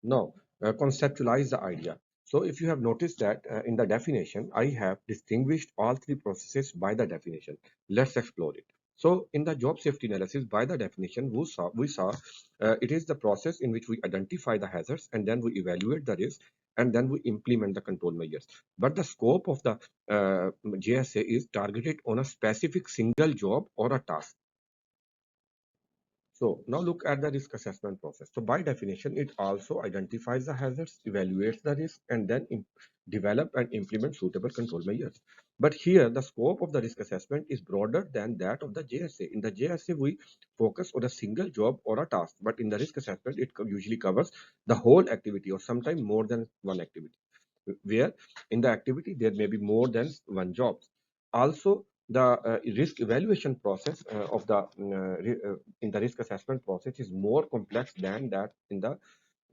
Now, conceptualize the idea. So if you have noticed that in the definition, I have distinguished all three processes by the definition. Let's explore it. So in the job safety analysis, by the definition, we saw it is the process in which we identify the hazards and then we evaluate the risk and then we implement the control measures. But the scope of the JSA is targeted on a specific single job or a task. So now look at the risk assessment process. So by definition, it also identifies the hazards, evaluates the risk, and then develop and implement suitable control measures. But here, the scope of the risk assessment is broader than that of the JSA. In the JSA, we focus on a single job or a task, but in the risk assessment, it usually covers the whole activity or sometimes more than one activity, where in the activity there may be more than one job. Also, the risk evaluation process of the in the risk assessment process is more complex than that in the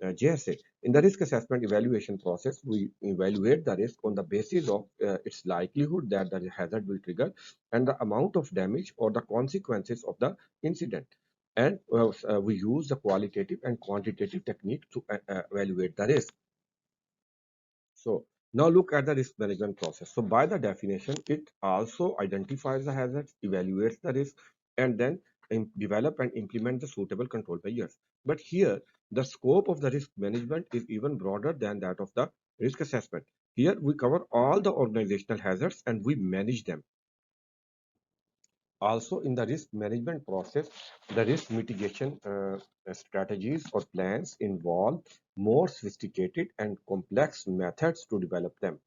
JSA. In the risk assessment evaluation process, we evaluate the risk on the basis of its likelihood that the hazard will trigger and the amount of damage or the consequences of the incident. And we use the qualitative and quantitative technique to evaluate the risk. So now look at the risk management process. So by the definition, it also identifies the hazards, evaluates the risk, and then develop and implement the suitable control measures. But here, the scope of the risk management is even broader than that of the risk assessment. Here, we cover all the organizational hazards and we manage them. Also, in the risk management process, the risk mitigation strategies or plans involve more sophisticated and complex methods to develop them.